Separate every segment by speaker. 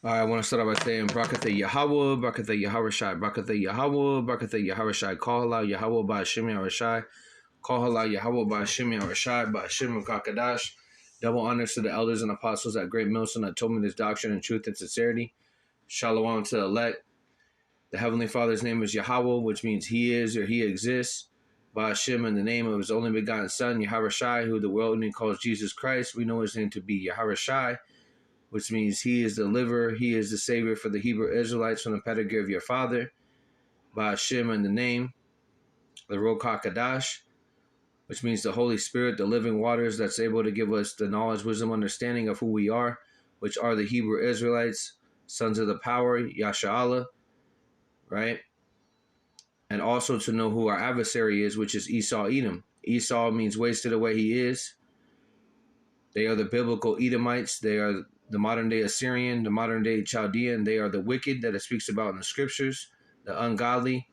Speaker 1: I want to start off by saying Brakatha Yahweh, Brakatha Yahawashi, Brakatha Yahweh, Brakatha Yahawashi, Kahala Yahweh by Hashem Yahawashi, Kahala Yahweh by Hashem Yahawashi, by Hashem Kakadash. Double honors to the elders and apostles at Great Millstone that told me this doctrine in truth and sincerity. Shalom to the elect. The Heavenly Father's name is Yahweh, which means He is or He exists. By Hashem, in the name of His only begotten Son, Yahawashi, who the world calls Jesus Christ, we know His name to be Yahawashi, which means He is the deliverer, He is the Savior for the Hebrew Israelites from the pedigree of your father. By Hashem, in the name, the Ruach HaKodesh, which means the Holy Spirit, the living waters that's able to give us the knowledge, wisdom, understanding of who we are, which are the Hebrew Israelites, sons of the power, Yasha'Allah, right? And also to know who our adversary is, which is Esau, Edom. Esau means wasted away he is. They are the biblical Edomites. They are the modern day Assyrian, the modern day Chaldean. They are the wicked that it speaks about in the scriptures, the ungodly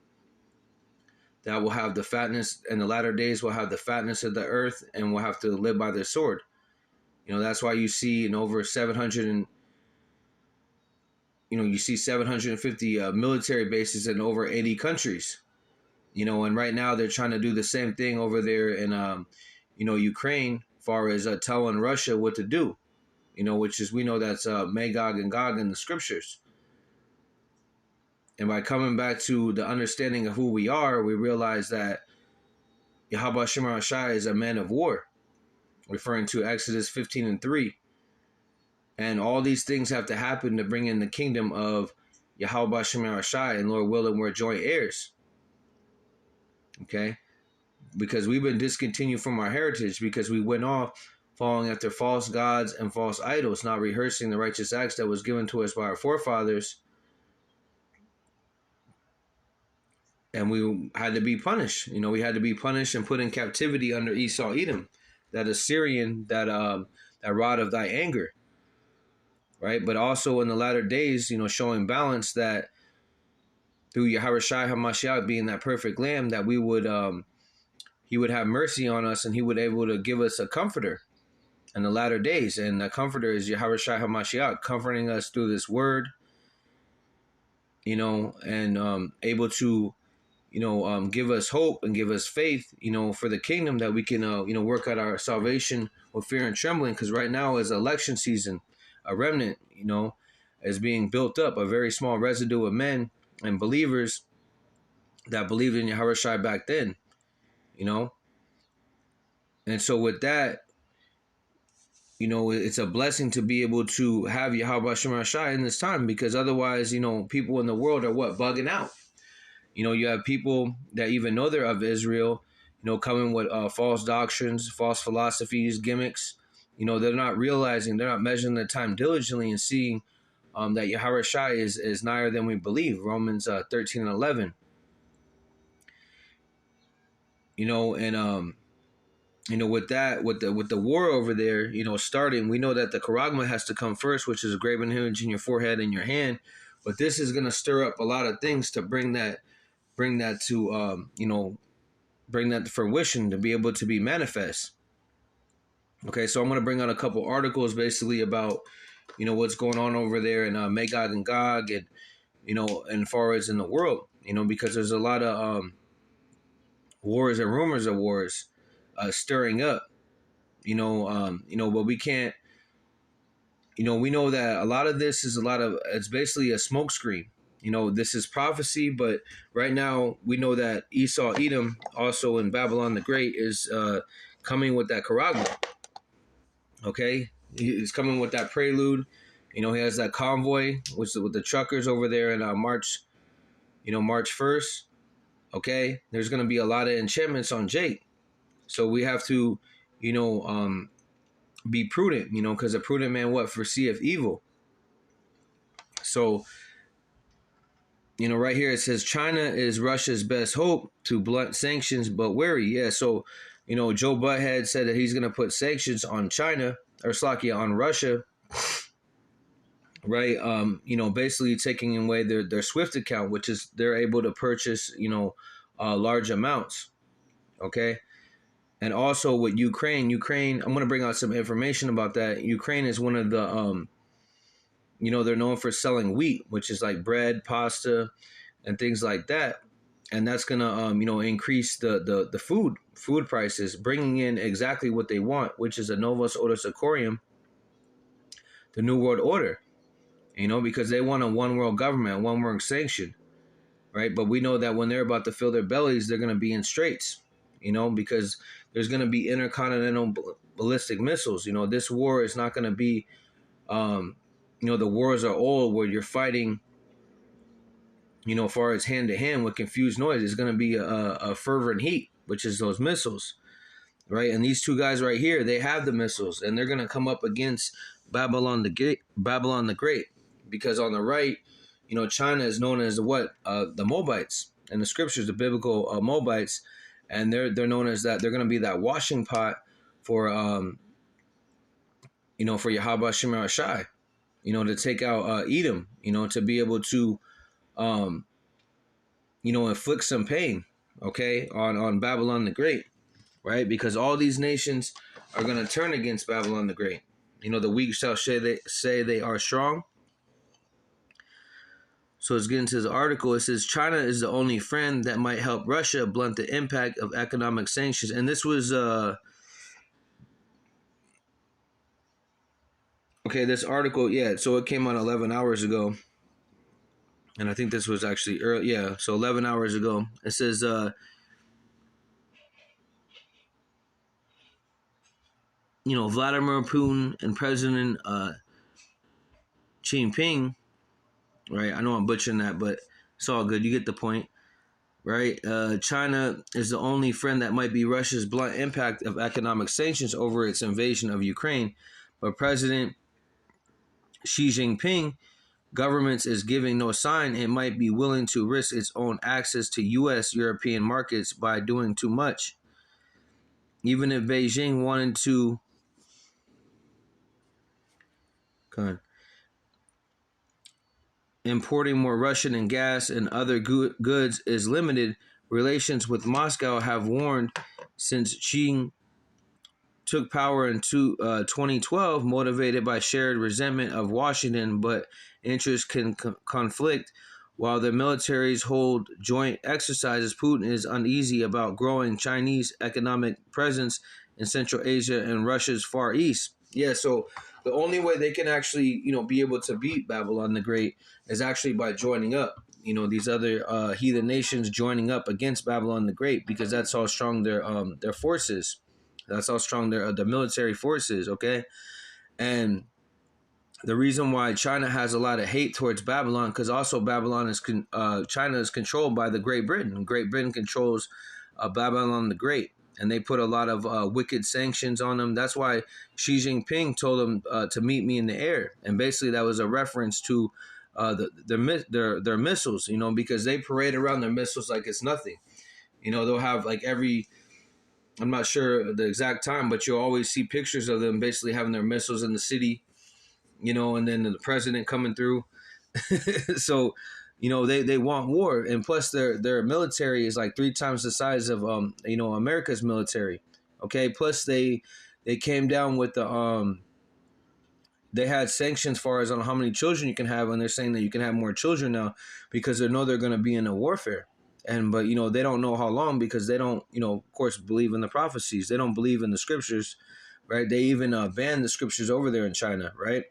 Speaker 1: that will have the fatness, in the latter days will have the fatness of the earth and will have to live by their sword. You know, that's why you see in over 700 and, you see 750 military bases in over 80 countries. And right now they're trying to do the same thing over there in, Ukraine, as far as telling Russia what to do, which is, we know that's Magog and Gog in the scriptures. And by coming back to the understanding of who we are, we realize that Yahweh Shema Shai is a man of war, referring to Exodus 15:3. And all these things have to happen to bring in the kingdom of Yahweh Shema Shai, and Lord willing, we're joint heirs. Okay? Because we've been discontinued from our heritage because we went off following after false gods and false idols, not rehearsing the righteous acts that was given to us by our forefathers. And we had to be punished. We had to be punished and put in captivity under Esau, Edom, that Assyrian, that rod of thy anger, right? But also in the latter days, showing balance that through Yahawashi HaMashiach being that perfect lamb, that we would, He would have mercy on us and He would able to give us a comforter in the latter days. And the comforter is Yahawashi HaMashiach, comforting us through this word, and able to give us hope and give us faith, for the kingdom, that we can, work out our salvation with fear and trembling. Because right now is election season, a remnant, is being built up, a very small residue of men and believers that believed in Yahawashi back then, And so with that, it's a blessing to be able to have Yahweh Shema Shai in this time, because otherwise, people in the world are bugging out. You have people that even know they're of Israel, coming with false doctrines, false philosophies, gimmicks. They're not realizing, they're not measuring the time diligently and seeing that Yahawashi is nigher than we believe. Romans 13:11. With that, with the war over there, starting, we know that the charagma has to come first, which is a graven image in your forehead and your hand. But this is going to stir up a lot of things to bring that to bring that to fruition, to be able to be manifest. Okay, so I'm going to bring out a couple articles basically about what's going on over there in Magog and Gog, and and as far as in the world, because there's a lot of wars and rumors of wars stirring up, but we can't, we know that a lot of this is it's basically a smokescreen. This is prophecy, but right now we know that Esau, Edom, also in Babylon the Great, is coming with that charagma. Okay, he's coming with that prelude. He has that convoy with the truckers over there in March 1st. Okay, there's going to be a lot of enchantments on Jake, so we have to, be prudent. Because a prudent man foreseeth evil. So. Right here it says China is Russia's best hope to blunt sanctions, but wary. Yeah, so, Joe Butthead said that he's going to put sanctions on China, or Slovakia, on Russia, right? Basically taking away their SWIFT account, which is they're able to purchase, large amounts. Okay. And also with Ukraine, I'm going to bring out some information about that. Ukraine is one of the, they're known for selling wheat, which is like bread, pasta, and things like that. And that's gonna increase the food prices, bringing in exactly what they want, which is a Novus Ordo Seclorum, the New World Order. Because they want a one world government, one world sanction, right? But we know that when they're about to fill their bellies, they're gonna be in straits, because there's gonna be intercontinental ballistic missiles. This war is not gonna be, the wars are old where you're fighting, far as hand to hand with confused noise. It's going to be a fervent heat, which is those missiles, right? And these two guys right here, they have the missiles, and they're going to come up against Babylon the Great, because on the right, China is known as the Moabites, and the scriptures, the biblical Moabites, and they're known as that. They're going to be that washing pot for for Yahweh Shemar Shai, to take out Edom, to be able to inflict some pain, okay, on Babylon the Great, right? Because all these nations are going to turn against Babylon the Great. The weak shall say they are strong. So let's get into the article. It says China is the only friend that might help Russia blunt the impact of economic sanctions. And this was this article, so it came out 11 hours ago. And I think this was actually early, so 11 hours ago. It says Vladimir Putin and President Xi Jinping, right? I know I'm butchering that, but it's all good. You get the point, right? China is the only friend that might be Russia's blunt impact of economic sanctions over its invasion of Ukraine. But President Xi Jinping governments is giving no sign it might be willing to risk its own access to U.S. European markets by doing too much. Even if Beijing wanted to importing more Russian and gas and other goods is limited, relations with Moscow have warned since Xi took power in 2012, motivated by shared resentment of Washington, but interests can conflict. While the militaries hold joint exercises, Putin is uneasy about growing Chinese economic presence in Central Asia and Russia's Far East. So the only way they can actually, be able to beat Babylon the Great is actually by joining up. These other heathen nations joining up against Babylon the Great, because that's how strong their forces. That's how strong the military forces. Okay, and the reason why China has a lot of hate towards Babylon, because also Babylon is China is controlled by the Great Britain. Great Britain controls Babylon the Great, and they put a lot of wicked sanctions on them. That's why Xi Jinping told them to meet me in the air, and basically that was a reference to their missiles. Because they parade around their missiles like it's nothing. They'll have like I'm not sure the exact time, but you'll always see pictures of them basically having their missiles in the city, and then the president coming through. So, they want war. And plus their military is like 3 times the size of, America's military. Okay. Plus they came down with they had sanctions as far as on how many children you can have. And they're saying that you can have more children now because they know they're going to be in a warfare. But they don't know how long, because they don't, of course, believe in the prophecies. They don't believe in the scriptures, right? They even banned the scriptures over there in China, right?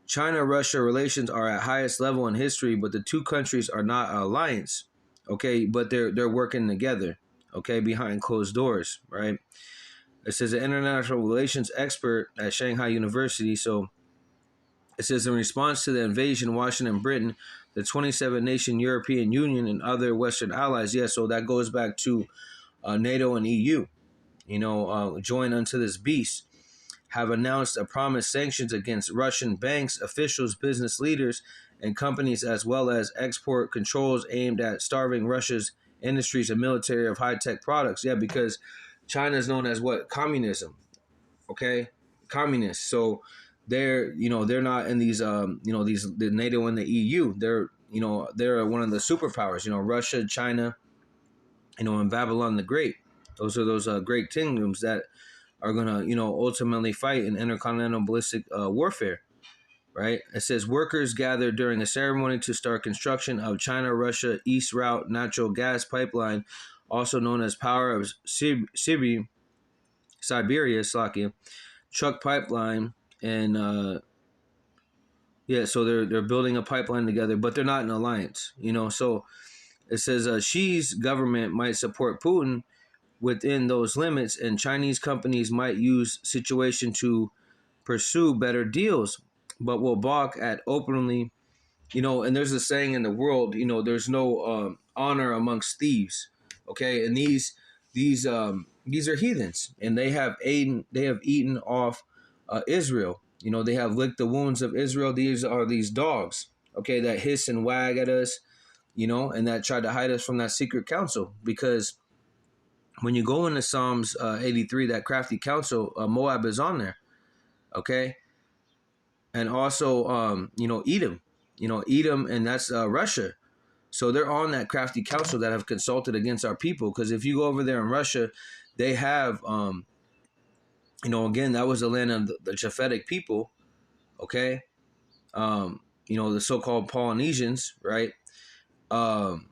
Speaker 1: China-Russia relations are at highest level in history, but the two countries are not an alliance, okay? But they're working together, okay, behind closed doors, right? It says an international relations expert at Shanghai University. So it says in response to the invasion, Washington, Britain, the 27-nation European Union, and other Western allies. So that goes back to NATO and EU, join unto this beast, have announced a promised sanctions against Russian banks, officials, business leaders, and companies, as well as export controls aimed at starving Russia's industries and military of high-tech products. Because China is known as what? Communism. Okay? Communists. So they're not in these the NATO and the EU. They're one of the superpowers, Russia, China, and Babylon the Great. Those are those great kingdoms that are gonna ultimately fight in intercontinental ballistic warfare, right? It says workers gathered during a ceremony to start construction of China-Russia East Route natural gas pipeline, also known as Power of Siberia, Slovakia, truck pipeline, and so they're building a pipeline together, but they're not in alliance, So it says Xi's government might support Putin within those limits, and Chinese companies might use situation to pursue better deals, but will balk at openly, and there's a saying in the world, there's no honor amongst thieves. Okay, and these are heathens, and they have eaten off Israel. They have licked the wounds of Israel. These are these dogs, okay, that hiss and wag at us, and that tried to hide us from that secret council. Because when you go into Psalms 83, that crafty council, Moab is on there, okay, and also Edom, Edom, and that's Russia. So they're on that crafty council that have consulted against our people. Because if you go over there in Russia, they have, again, that was the land of the Japhetic people, okay? The so-called Polynesians, right? And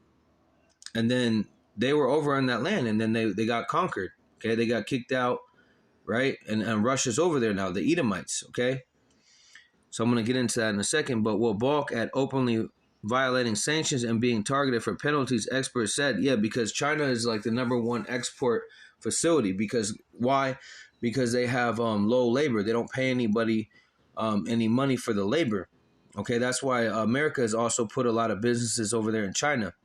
Speaker 1: then they were over in that land, and then they got conquered, okay? They got kicked out, right? And Russia's over there now, the Edomites, okay? So I'm going to get into that in a second, but will balk at openly violating sanctions and being targeted for penalties, experts said. Yeah, because China is like the number one export facility. Because why? Because they have low labor. They don't pay anybody any money for the labor. Okay, that's why America has also put a lot of businesses over there in China.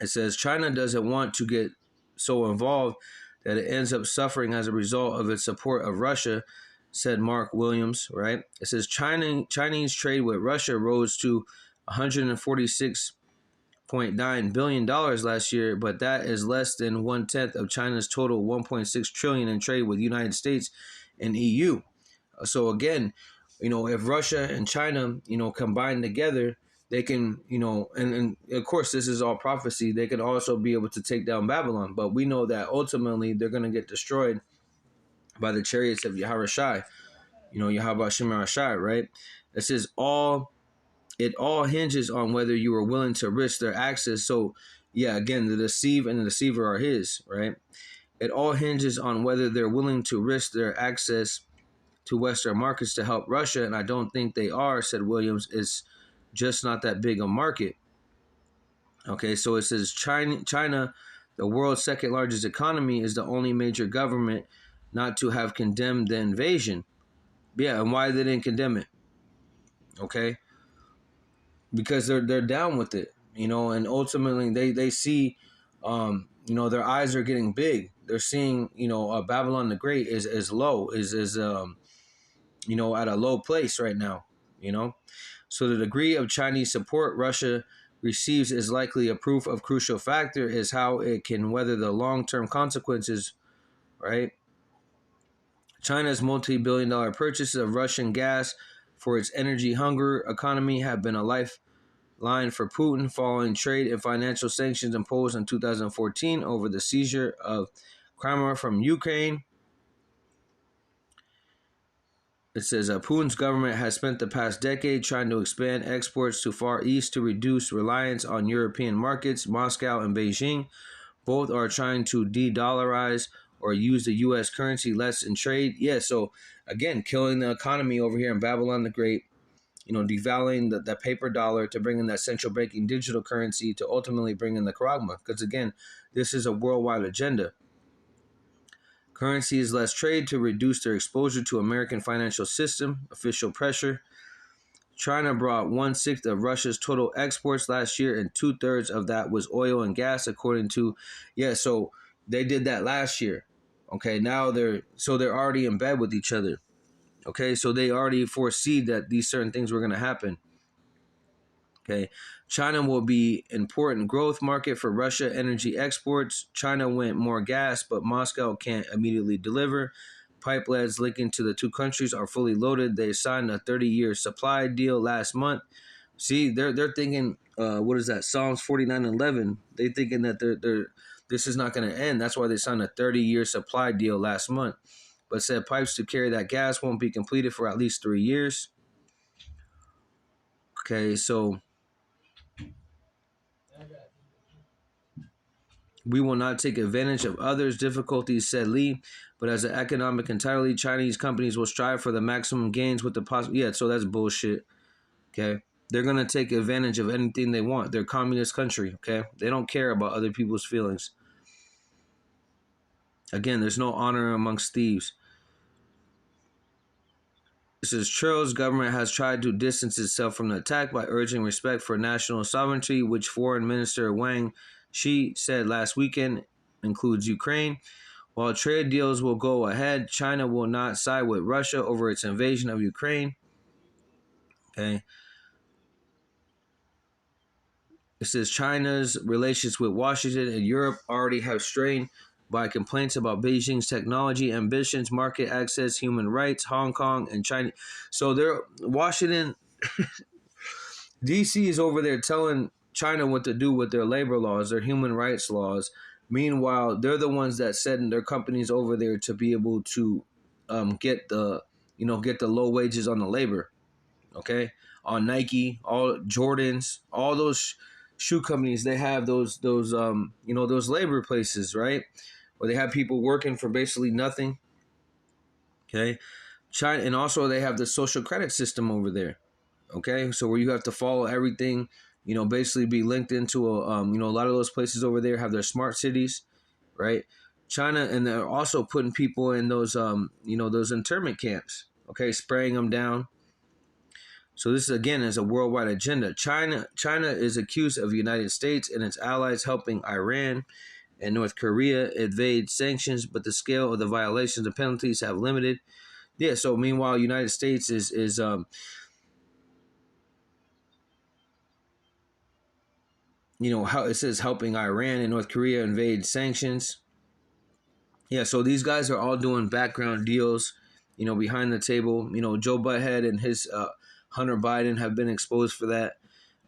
Speaker 1: It says China doesn't want to get so involved that it ends up suffering as a result of its support of Russia, said Mark Williams, right? It says Chinese trade with Russia rose to $146.9 billion last year, but that is less than 1/10 of China's total $1.6 trillion in trade with the United States and EU. So again, if Russia and China, combine together, they can, and of course this is all prophecy, they could also be able to take down Babylon. But we know that ultimately they're going to get destroyed by the chariots of Yahawashi, Yahweh Shemar Shai, right? It says it all hinges on whether you are willing to risk their access. So yeah, again, the deceive and the deceiver are his, right? It all hinges on whether they're willing to risk their access to Western markets to help Russia, and I don't think they are, said Williams. It's just not that big a market. Okay, so it says China, the world's second largest economy, is the only major government not to have condemned the invasion. Yeah, and why they didn't condemn it? Okay, because they're down with it, and ultimately they see, their eyes are getting big. They're seeing, Babylon the Great is low, is at a low place right now, So the degree of Chinese support Russia receives is likely a proof of crucial factor is how it can weather the long-term consequences, right? China's multi-billion-dollar purchases of Russian gas for its energy-hungry economy have been a lifeline for Putin following trade and financial sanctions imposed in 2014 over the seizure of Crimea from Ukraine. It says Putin's government has spent the past decade trying to expand exports to Far East to reduce reliance on European markets. Moscow and Beijing both are trying to de-dollarize or use the U.S. currency less in trade. Yeah, so again, killing the economy over here in Babylon the Great, devaluing the paper dollar to bring in that central banking digital currency to ultimately bring in the Karagma. Because again, this is a worldwide agenda. Currency is less trade to reduce their exposure to American financial system, official pressure. China brought 1/6 of Russia's total exports last year, and 2/3 of that was oil and gas, according to, so they did that last year. Okay, now they're already in bed with each other. Okay, so they already foresee that these certain things were going to happen. Okay, China will be important growth market for Russia energy exports. China went more gas, but Moscow can't immediately deliver. Pipelines linking to the two countries are fully loaded. They signed a 30-year supply deal last month. See, they're thinking, what is that? Psalms 49:11. They thinking that this is not going to end. That's why they signed a 30-year supply deal last month. But said pipes to carry that gas won't be completed for at least 3 years. Okay, so we will not take advantage of others' difficulties, said Lee. But as an economic entirely, Chinese companies will strive for the maximum gains with the possible. Yeah, so that's bullshit. Okay, they're gonna take advantage of anything they want. They're a communist country. Okay, they don't care about other people's feelings. Again, there's no honor amongst thieves. This is Trudeau's government has tried to distance itself from the attack by urging respect for national sovereignty, which Foreign Minister Wang Shi said last weekend includes Ukraine. While trade deals will go ahead, China will not side with Russia over its invasion of Ukraine. Okay. It says China's relations with Washington and Europe already have strained by complaints about Beijing's technology ambitions, market access, human rights, Hong Kong, and China. So they're Washington, DC is over there telling China what to do with their labor laws, their human rights laws. Meanwhile, they're the ones that send their companies over there to be able to get the low wages on the labor. Okay, on Nike, all Jordans, all those shoe companies, they have those labor places, right? Where they have people working for basically nothing. Okay, China, and also they have the social credit system over there. Okay, so where you have to follow everything, basically be linked into a lot of those places over there have their smart cities, right? China, and they're also putting people in those internment camps. Okay, spraying them down. So this again is a worldwide agenda. China is accused of the United States and its allies helping Iran and North Korea evade sanctions, but the scale of the violations and penalties have limited. Yeah. So meanwhile, United States is how it says helping Iran and North Korea invade sanctions. Yeah. So these guys are all doing background deals, behind the table. Joe Butthead and his Hunter Biden have been exposed for that.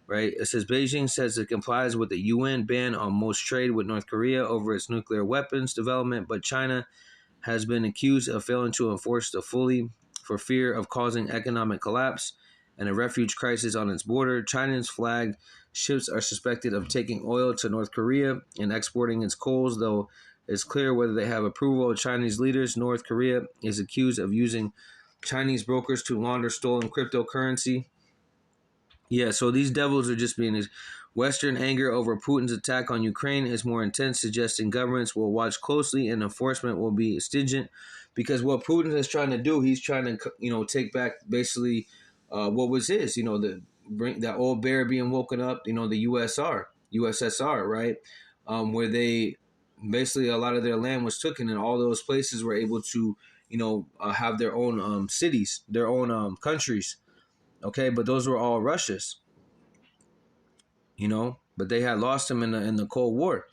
Speaker 1: Right. It says Beijing says it complies with the UN ban on most trade with North Korea over its nuclear weapons development, but China has been accused of failing to enforce the fully for fear of causing economic collapse and a refuge crisis on its border. China's flagged ships are suspected of taking oil to North Korea and exporting its coals, though it's clear whether they have approval of Chinese leaders. North Korea is accused of using Chinese brokers to launder stolen cryptocurrency. Yeah, so these devils are just being. Western anger over Putin's attack on Ukraine is more intense, suggesting governments will watch closely and enforcement will be stringent. Because what Putin is trying to do, he's trying to, take back basically what was his, the bring that old bear being woken up, the USSR, right, where they basically a lot of their land was taken, and all those places were able to, have their own cities, their own countries. Okay, but those were all Russia's, but they had lost them in the Cold War.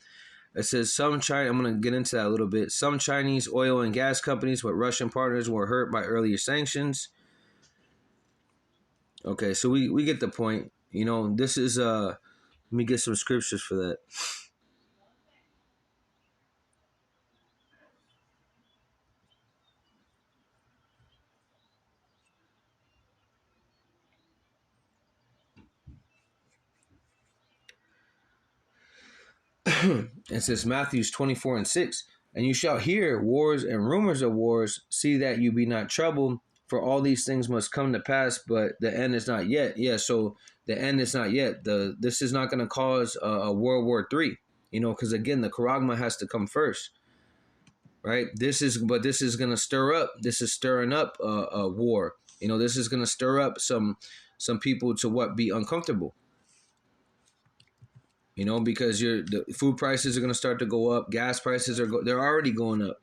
Speaker 1: It says some China. I'm going to get into that a little bit. Some Chinese oil and gas companies with Russian partners were hurt by earlier sanctions. Okay, so we get the point. This is let me get some scriptures for that. It says Matthew 24:6, and you shall hear wars and rumors of wars. See that you be not troubled, for all these things must come to pass, but the end is not yet. Yeah, so the end is not yet. This is not going to cause a World War III. Because again, the charagma has to come first, right? This is going to stir up. This is stirring up a war. This is going to stir up some people to be uncomfortable. Because the food prices are going to start to go up. Gas prices they're already going up.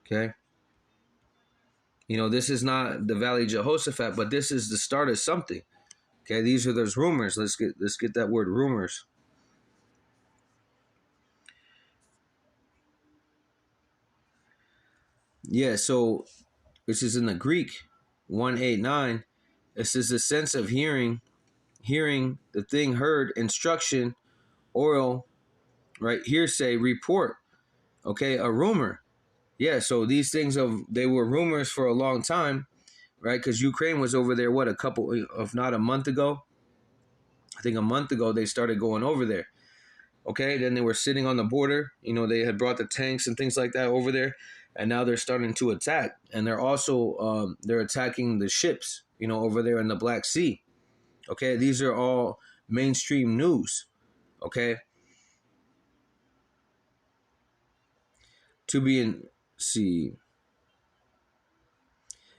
Speaker 1: Okay. This is not the Valley of Jehoshaphat, but this is the start of something. Okay. These are those rumors. Let's get that word rumors. Yeah. So this is in the Greek 189. It says the sense of hearing, the thing heard, instruction, oral, right? Hearsay, report. Okay. A rumor. Yeah. So these things they were rumors for a long time. right? Because Ukraine was over there, what, a couple, if not a month ago? I think a month ago they started going over there. Okay, then they were sitting on the border. They had brought the tanks and things like that over there, and now they're starting to attack. And they're also they're attacking the ships, over there in the Black Sea. Okay, these are all mainstream news. Okay, to be in see.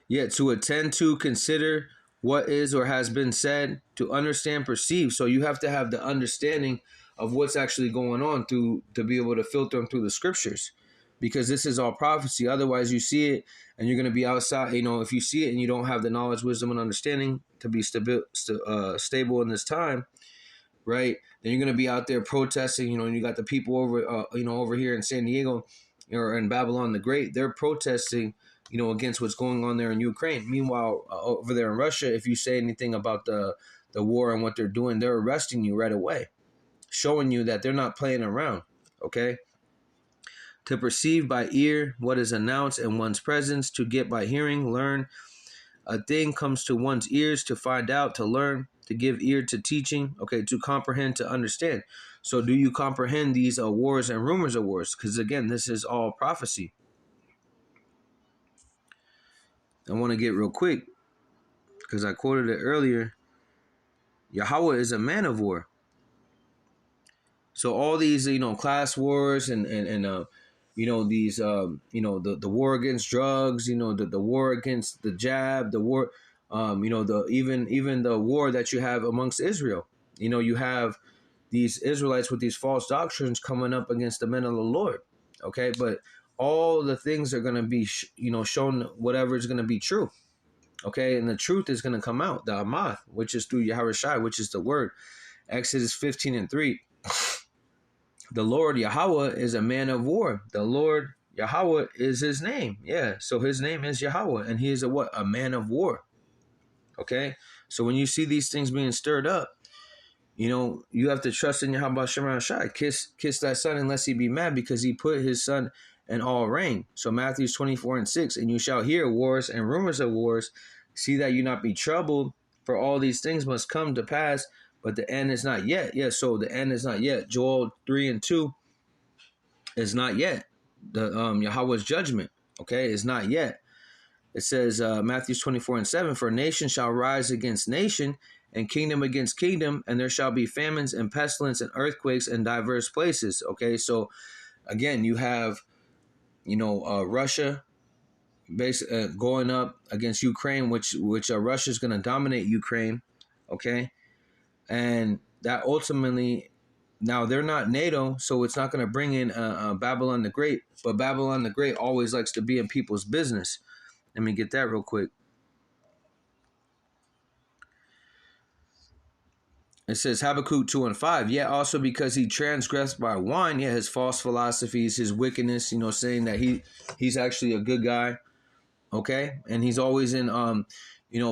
Speaker 1: Yet to attend to, consider what is or has been said, to understand, perceive. So you have to have the understanding of what's actually going on to be able to filter them through the scriptures, because this is all prophecy. Otherwise, you see it and you're going to be outside. If you see it and you don't have the knowledge, wisdom, and understanding to be stable in this time, right? Then you're going to be out there protesting. And you got the people over here in San Diego or in Babylon the Great. They're protesting, against what's going on there in Ukraine. Meanwhile, over there in Russia, if you say anything about the war and what they're doing, they're arresting you right away, showing you that they're not playing around. Okay. To perceive by ear what is announced in one's presence, to get by hearing, learn. A thing comes to one's ears, to find out, to learn, to give ear to teaching, okay, to comprehend, to understand. So do you comprehend these wars and rumors of wars? Because again, this is all prophecy. I want to get real quick, because I quoted it earlier. Yahweh is a man of war. So all these, class wars and these, the war against drugs, the war against the jab, the war, even the war that you have amongst Israel. You have these Israelites with these false doctrines coming up against the men of the Lord. Okay, but all the things are going to be, shown whatever is going to be true. Okay, and the truth is going to come out, the Amath, which is through Yahawashi, which is the word. Exodus 15:3. The Lord Yahweh is a man of war. The Lord Yahweh is his name. Yeah, so his name is Yahweh, and he is a what? A man of war. Okay, so when you see these things being stirred up, you have to trust in Yahweh Shemar Shai. Kiss thy son unless he be mad, because he put his son in all reign. So Matthew 24:6, and you shall hear wars and rumors of wars. See that you not be troubled, for all these things must come to pass, but the end is not yet. Yeah, so the end is not yet. Joel 3:2 is not yet. The Yahweh's judgment, okay, is not yet. It says Matthew 24:7, for nation shall rise against nation, and kingdom against kingdom, and there shall be famines and pestilence and earthquakes in diverse places. Okay, so again, you have, Russia going up against Ukraine, which Russia is going to dominate Ukraine. Okay, and that ultimately, now they're not NATO, so it's not going to bring in Babylon the Great. But Babylon the Great always likes to be in people's business. Let me get that real quick. It says Habakkuk 2:5. Yeah, also because he transgressed by wine, yeah, his false philosophies, his wickedness, saying that he's actually a good guy. Okay, and he's always in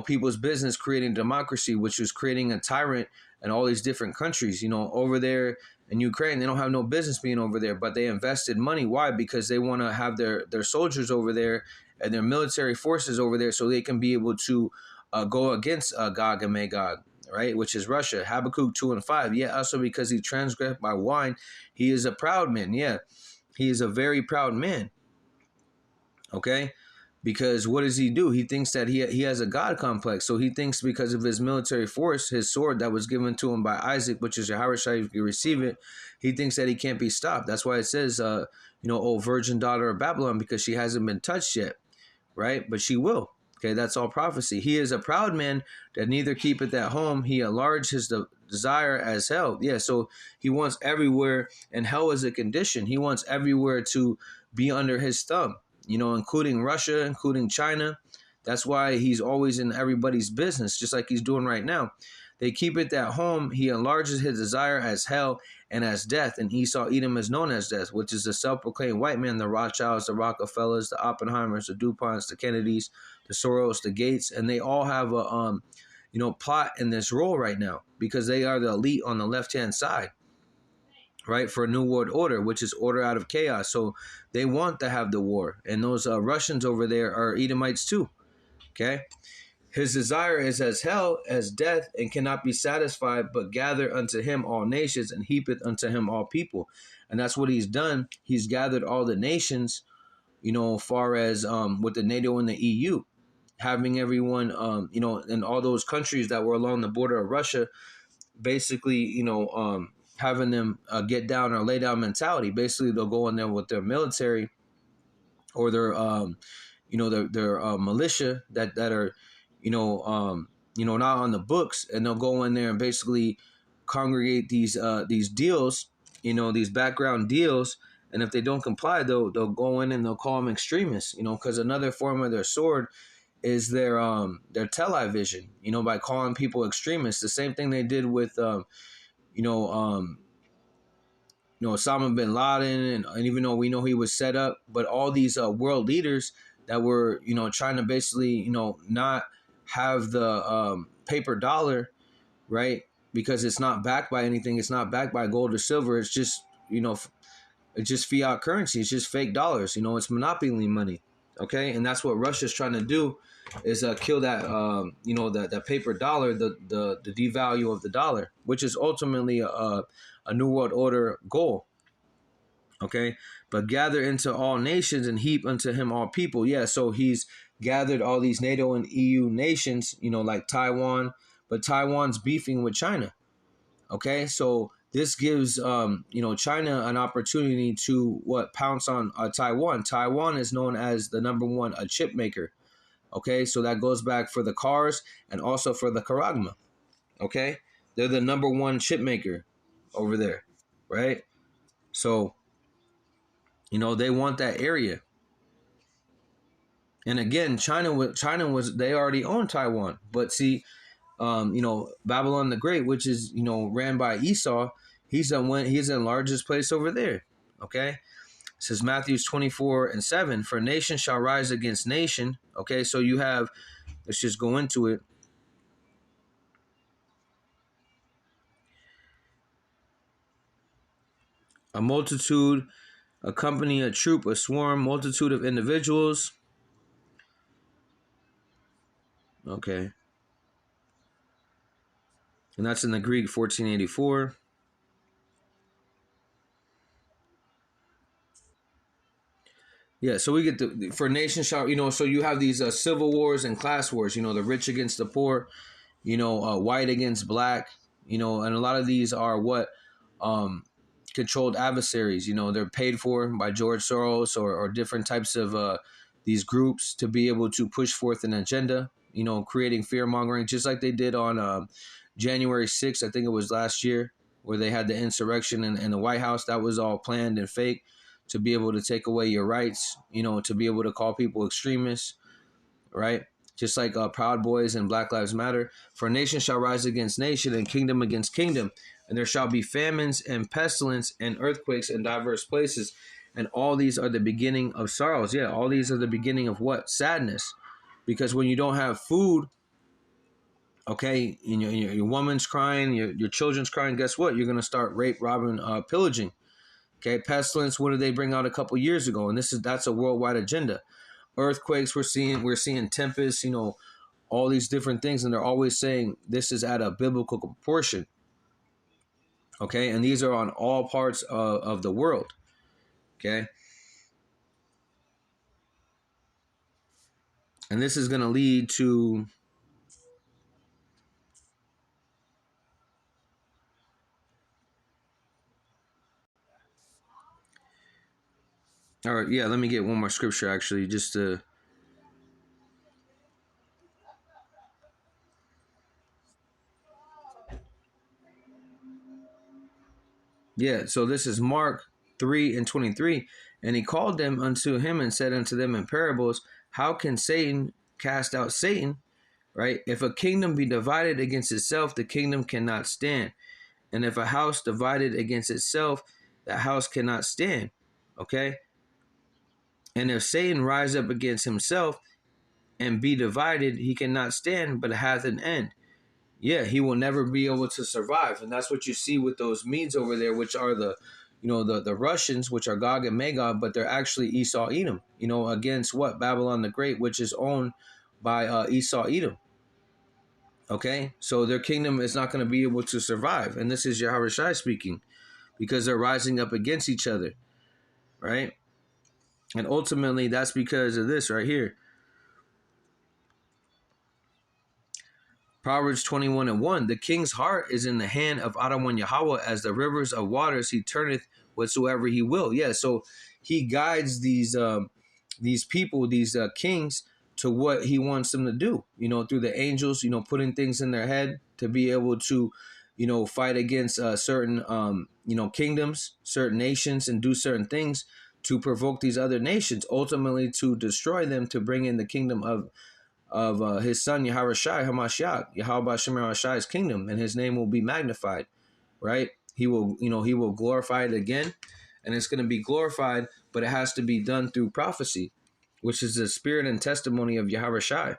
Speaker 1: people's business, creating democracy, which was creating a tyrant in all these different countries. Over there in Ukraine, they don't have no business being over there, but they invested money. Why? Because they want to have their soldiers over there and their military forces over there, so they can be able to go against Gog and Magog, right? Which is Russia. Habakkuk 2:5. Yeah, also because he transgressed by wine, he is a proud man. Yeah, he is a very proud man. Okay. Because what does he do? He thinks that he has a God complex. So he thinks because of his military force, his sword that was given to him by Isaac, which is Yahawashi, if you receive it, he thinks that he can't be stopped. That's why it says, O virgin daughter of Babylon, because she hasn't been touched yet, right? But she will. Okay, that's all prophecy. He is a proud man that neither keepeth at home. He enlarged his desire as hell. Yeah, so he wants everywhere, and hell is a condition. He wants everywhere to be under his thumb. Including Russia, including China. That's why he's always in everybody's business, just like he's doing right now. They keep it at home. He enlarges his desire as hell and as death. And Esau, Edom is known as death, which is the self-proclaimed white man, the Rothschilds, the Rockefellers, the Oppenheimers, the DuPonts, the Kennedys, the Soros, the Gates. And they all have a, plot in this role right now, because they are the elite on the left-hand side. Right, for a new world order, which is order out of chaos. So they want to have the war, and those Russians over there are Edomites too. Okay. His desire is as hell, as death, and cannot be satisfied, but gather unto him all nations, and heapeth unto him all people. And that's what he's done. He's gathered all the nations, far as with the NATO and the EU, having everyone, in all those countries that were along the border of Russia, basically, having them get down or lay down mentality. Basically, they'll go in there with their military or their their militia that are not on the books, and they'll go in there and basically congregate these deals, these background deals, and if they don't comply, they'll go in and they'll call them extremists, because another form of their sword is their television, by calling people extremists. The same thing they did with Osama bin Laden, and even though we know he was set up, but all these world leaders that were, trying to basically, not have the paper dollar, right? Because it's not backed by anything. It's not backed by gold or silver. It's just, it's just fiat currency. It's just fake dollars. It's monopoly money. Okay. And that's what Russia's trying to do, is kill that, that paper dollar, the devalue of the dollar, which is ultimately a new world order goal. Okay. But gather into all nations and heap unto him all people. Yeah. So he's gathered all these NATO and EU nations, like Taiwan, but Taiwan's beefing with China. Okay. So this gives, China an opportunity to pounce on Taiwan. Taiwan is known as the number one chip maker. Okay. So that goes back for the cars and also for the charagma. Okay. They're the number one chip maker over there. Right. So, they want that area. And again, China was they already owned Taiwan. But see, Babylon the Great, which is, ran by Esau, he's the largest place over there. Okay. It says Matthew 24:7, for nation shall rise against nation. Okay, so you have, let's just go into it. A multitude, a company, a troop, a swarm, multitude of individuals. Okay. And that's in the Greek 1484. Yeah, so we get for nation shall, so you have these civil wars and class wars, the rich against the poor, white against black, and a lot of these are what controlled adversaries, they're paid for by George Soros or different types of these groups to be able to push forth an agenda, creating fear mongering, just like they did on January 6th, I think it was last year, where they had the insurrection in the White House. That was all planned and fake, to be able to take away your rights, to be able to call people extremists, right? Just like Proud Boys and Black Lives Matter. For nation shall rise against nation and kingdom against kingdom. And there shall be famines and pestilence and earthquakes in diverse places. And all these are the beginning of sorrows. Yeah, all these are the beginning of what? Sadness. Because when you don't have food, okay, your woman's crying, your children's crying, guess what? You're going to start rape, robbing, pillaging. Okay, pestilence. What did they bring out a couple years ago? And that's a worldwide agenda. Earthquakes. We're seeing tempests. All these different things, and they're always saying this is at a biblical proportion. Okay, and these are on all parts of the world. Okay, and this is going to lead to all right. Yeah, let me get one more scripture actually, just to. Yeah, so this is Mark 3:23. And he called them unto him and said unto them in parables, how can Satan cast out Satan? Right? If a kingdom be divided against itself, the kingdom cannot stand. And if a house divided against itself, that house cannot stand. Okay? And if Satan rise up against himself and be divided, he cannot stand, but hath an end. Yeah, he will never be able to survive. And that's what you see with those Medes over there, which are the Russians, which are Gog and Magog, but they're actually Esau Edom, against what? Babylon the Great, which is owned by Esau Edom. Okay, so their kingdom is not going to be able to survive, and this is Yahweh Shai speaking, because they're rising up against each other, right? And ultimately, that's because of this right here. Proverbs 21:1. The king's heart is in the hand of Adonai Yahweh, as the rivers of waters. He turneth whatsoever he will. Yeah, so he guides these people, these kings, to what he wants them to do. Through the angels, putting things in their head to be able to, fight against certain, kingdoms, certain nations, and do certain things to provoke these other nations, ultimately to destroy them, to bring in the kingdom of his son Yahweh Shai Hamashiach, Yahweh Shem Shai's kingdom, and his name will be magnified, right? He will glorify it again, and it's going to be glorified, but it has to be done through prophecy, which is the spirit and testimony of Yahweh Shai.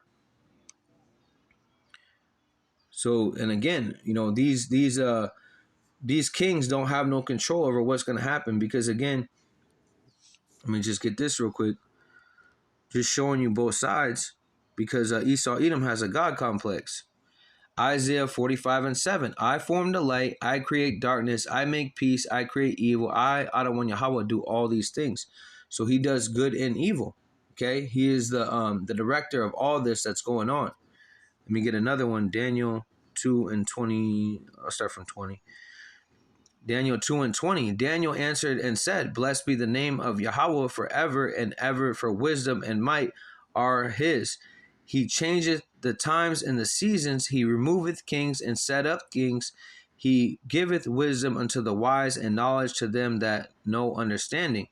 Speaker 1: So, and again, these kings don't have no control over what's going to happen, because again, let me just get this real quick, just showing you both sides, because Esau Edom has a God complex. Isaiah 45:7. I form the light, I create darkness, I make peace, I create evil. I, Adonai Yahweh, do all these things. So he does good and evil. Okay, he is the director of all this that's going on. Let me get another one. Daniel 2:20. I'll start from 20. Daniel 2:20. Daniel answered and said, Blessed be the name of Yahweh forever and ever, for wisdom and might are his. He changeth the times and the seasons. He removeth kings and set up kings. He giveth wisdom unto the wise and knowledge to them that know understanding.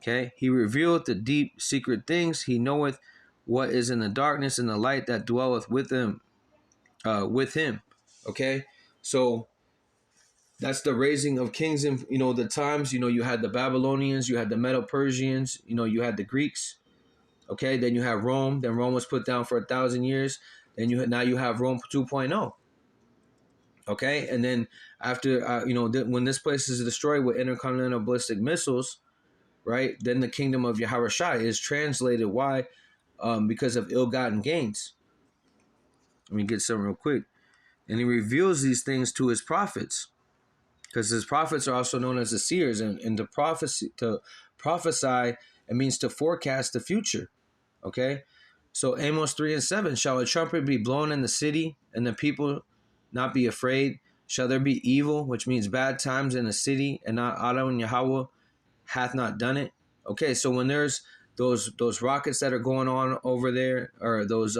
Speaker 1: Okay. He revealeth the deep secret things. He knoweth what is in the darkness, and the light that dwelleth with him. Okay. So that's the raising of kings. And the times, you had the Babylonians, you had the Medo-Persians, you had the Greeks. Okay, then you have Rome. Then Rome was put down for 1,000 years. Then now you have Rome 2.0. Okay, and then after when this place is destroyed with intercontinental ballistic missiles, right? Then the kingdom of Yahweh Shai is translated. Why? Because of ill-gotten gains. Let me get some real quick. And he reveals these things to his prophets, because his prophets are also known as the seers, and to prophesy, it means to forecast the future. Okay, so Amos 3:7. Shall a trumpet be blown in the city, and the people not be afraid? Shall there be evil, which means bad times, in the city, and not Adonai Yahweh hath not done it? Okay, so when there's those rockets that are going on over there, or those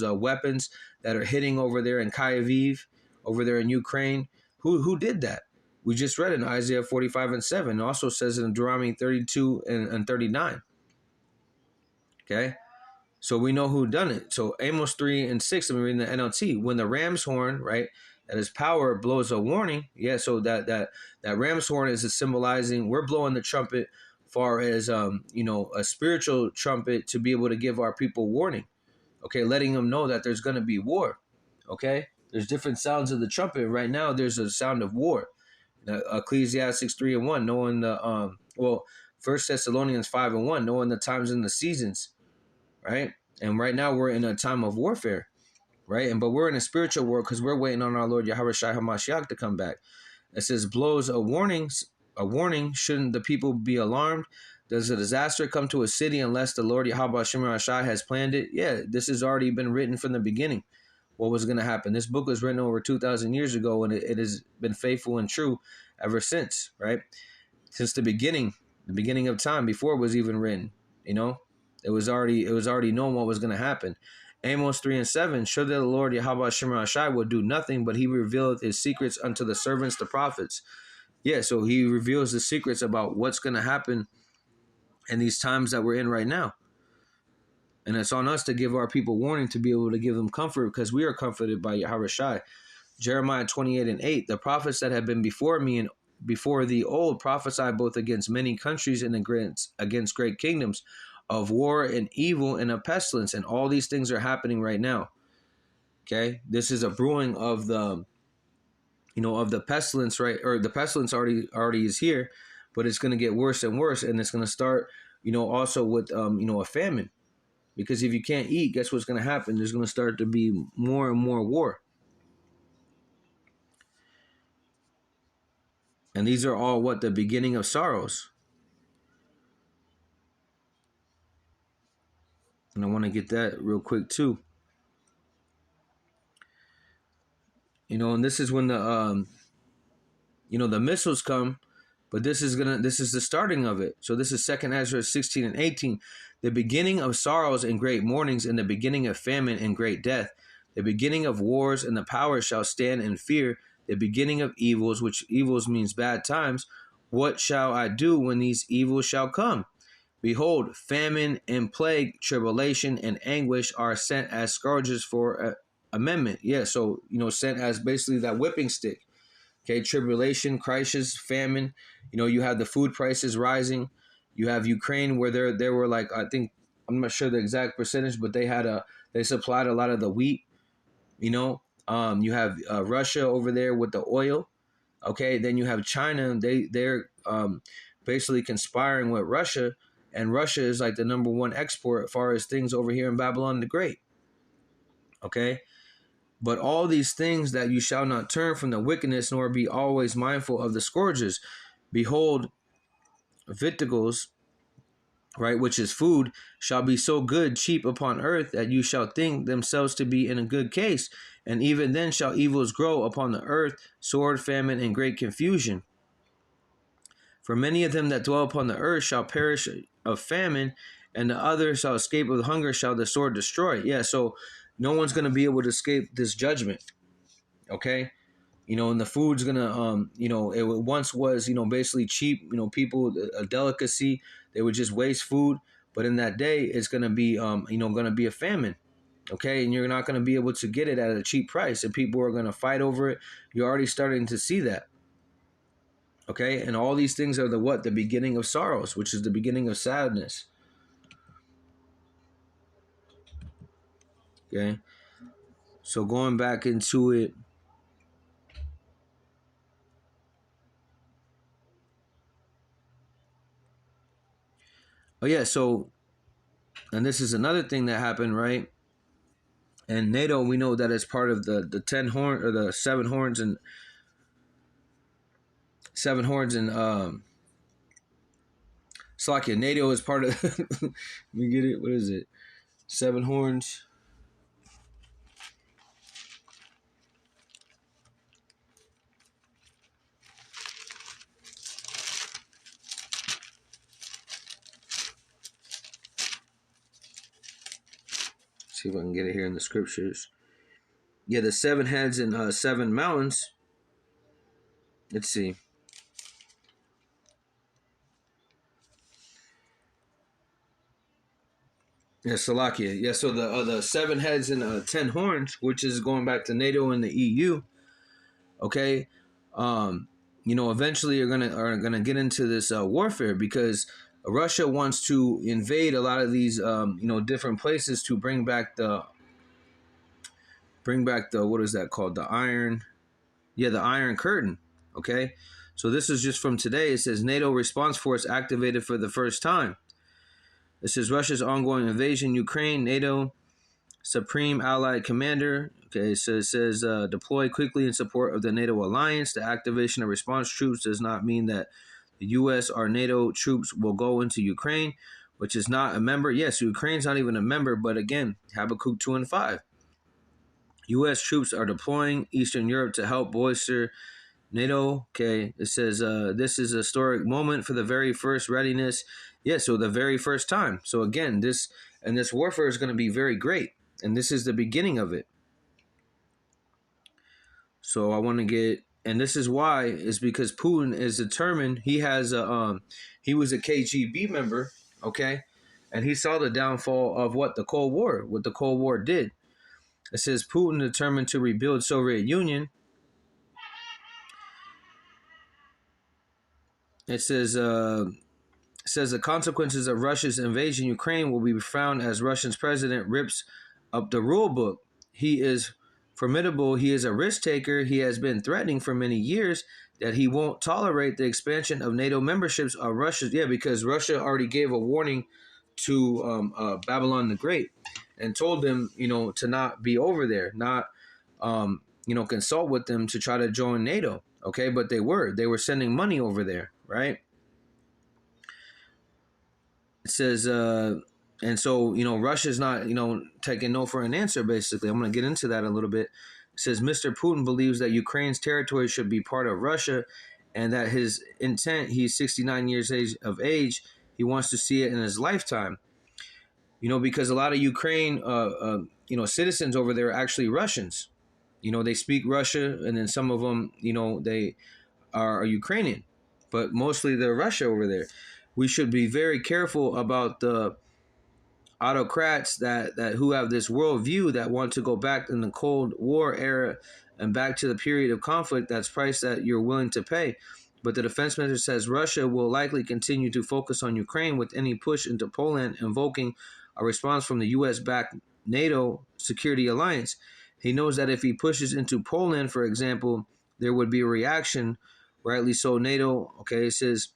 Speaker 1: weapons that are hitting over there in Kyiv, over there in Ukraine, who did that? We just read in Isaiah 45:7. It also says in Deuteronomy 32 and 39. Okay, so we know who done it. So Amos 3:6, I'm reading the NLT. When the ram's horn, right, that is power, blows a warning. Yeah, so that ram's horn is symbolizing we're blowing the trumpet, far as a spiritual trumpet, to be able to give our people warning. Okay, letting them know that there's going to be war. Okay, there's different sounds of the trumpet. Right now, there's a sound of war. Ecclesiastes 3:1, knowing the 1 Thessalonians 5:1, knowing the times and the seasons. Right, and right now we're in a time of warfare, right? But we're in a spiritual war, because we're waiting on our Lord Yahweh Shai Hamashiach to come back. It says blows a warning. Shouldn't the people be alarmed? Does a disaster come to a city unless the Lord Yahweh Shai has planned it? Yeah, this has already been written from the beginning. What was going to happen? This book was written over 2,000 years ago, and it has been faithful and true ever since, right? Since the beginning of time, before it was even written, It was already known what was going to happen. Amos 3:7. Sure that the Lord Yahweh Shai will do nothing, but he revealed his secrets unto the servants, the prophets. Yeah, so he reveals the secrets about what's going to happen in these times that we're in right now. And it's on us to give our people warning, to be able to give them comfort, because we are comforted by Yahweh Shai. Jeremiah 28:8. The prophets that have been before me and before the old prophesy both against many countries and against great kingdoms, of war and evil and of pestilence, and all these things are happening right now. Okay, this is a brewing of the pestilence, right? Or the pestilence already is here, but it's going to get worse and worse, and it's going to start also with a famine. Because if you can't eat, guess what's going to happen? There's going to start to be more and more war. And these are all what? The beginning of sorrows. And I want to get that real quick too. And this is when the the missiles come, but this is the starting of it. So this is 2nd Ezra 16 and 18. The beginning of sorrows and great mournings, and the beginning of famine and great death. The beginning of wars, and the powers shall stand in fear. The beginning of evils, which evils means bad times. What shall I do when these evils shall come? Behold, famine and plague, tribulation and anguish are sent as scourges for amendment. Yeah, so, sent as basically that whipping stick. Okay, tribulation, crisis, famine. You have the food prices rising. You have Ukraine where there were like, I think, I'm not sure the exact percentage, but they supplied a lot of the wheat. You have Russia over there with the oil. Okay, then you have China. They're basically conspiring with Russia, and Russia is like the number one export as far as things over here in Babylon the Great. Okay, but all these things that you shall not turn from the wickedness, nor be always mindful of the scourges. Behold, victuals, right, which is food, shall be so good, cheap upon earth, that you shall think themselves to be in a good case. And even then shall evils grow upon the earth, sword, famine, and great confusion. For many of them that dwell upon the earth shall perish of famine, and the others shall escape of hunger, shall the sword destroy. Yeah, so no one's going to be able to escape this judgment. Okay? And the food's going to, it once was, basically cheap, people, a delicacy. They would just waste food. But in that day, it's going to be, going to be a famine. Okay? And you're not going to be able to get it at a cheap price. And people are going to fight over it. You're already starting to see that. Okay, and all these things are the beginning of sorrows, which is the beginning of sadness. Okay, so going back into it. Oh yeah, so, and this is another thing that happened, right? And NATO, we know that it's part of the 10 horn, or the 7 horns and 7 horns and Slakia. NATO is part of. Let me get it. What is it? 7 horns. See if I can get it here in the scriptures. Yeah, the 7 heads and 7 mountains. Let's see. Yeah, Salakia. Yeah, so the 7 heads and 10 horns, which is going back to NATO and the EU. Okay, eventually are gonna get into this warfare, because Russia wants to invade a lot of these different places to bring back the what is that called, the Iron Curtain. Okay, so this is just from today. It says NATO response force activated for the first time. It says Russia's ongoing invasion Ukraine. NATO Supreme Allied Commander. Okay, so it says deploy quickly in support of the NATO alliance. The activation of response troops does not mean that the U.S. or NATO troops will go into Ukraine, which is not a member. Yes, Ukraine's not even a member, but again, Habakkuk 2 and 5. U.S. troops are deploying Eastern Europe to help bolster NATO. Okay, it says this is a historic moment for the very first readiness. Yeah, so the very first time. So again, this warfare is going to be very great, and this is the beginning of it. So I want to get, and this is why, is because Putin is determined. He has he was a KGB member, okay, and he saw the downfall of what the Cold War did. It says Putin determined to rebuild Soviet Union. It says the consequences of Russia's invasion of Ukraine will be found as Russia's president rips up the rule book. He is formidable. He is a risk taker. He has been threatening for many years that he won't tolerate the expansion of NATO memberships of Russia. Yeah, because Russia already gave a warning to Babylon the Great, and told them, to not be over there, not consult with them to try to join NATO. Okay, but they were sending money over there, right? It says, and so Russia's not taking no for an answer. Basically, I'm going to get into that a little bit. It says Mr. Putin believes that Ukraine's territory should be part of Russia, and that his intent. He's 69 years of age. He wants to see it in his lifetime. Because a lot of Ukraine, citizens over there are actually Russians. They speak Russia, and then some of them, they are Ukrainian, but mostly they're Russia over there. We should be very careful about the autocrats that who have this worldview that want to go back in the Cold War era and back to the period of conflict. That's price that you're willing to pay. But the defense minister says Russia will likely continue to focus on Ukraine with any push into Poland, invoking a response from the U.S.-backed NATO security alliance. He knows that if he pushes into Poland, for example, there would be a reaction, rightly so. NATO, okay, it says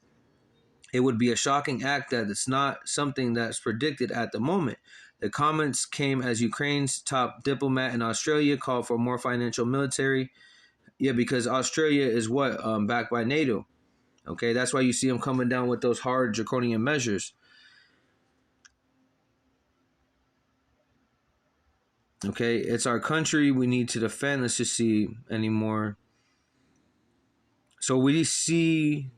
Speaker 1: it would be a shocking act that it's not something that's predicted at the moment. The comments came as Ukraine's top diplomat in Australia called for more financial military. Yeah, because Australia is backed by NATO. Okay, that's why you see them coming down with those hard draconian measures. Okay, it's our country we need to defend. Let's just see anymore. So we see,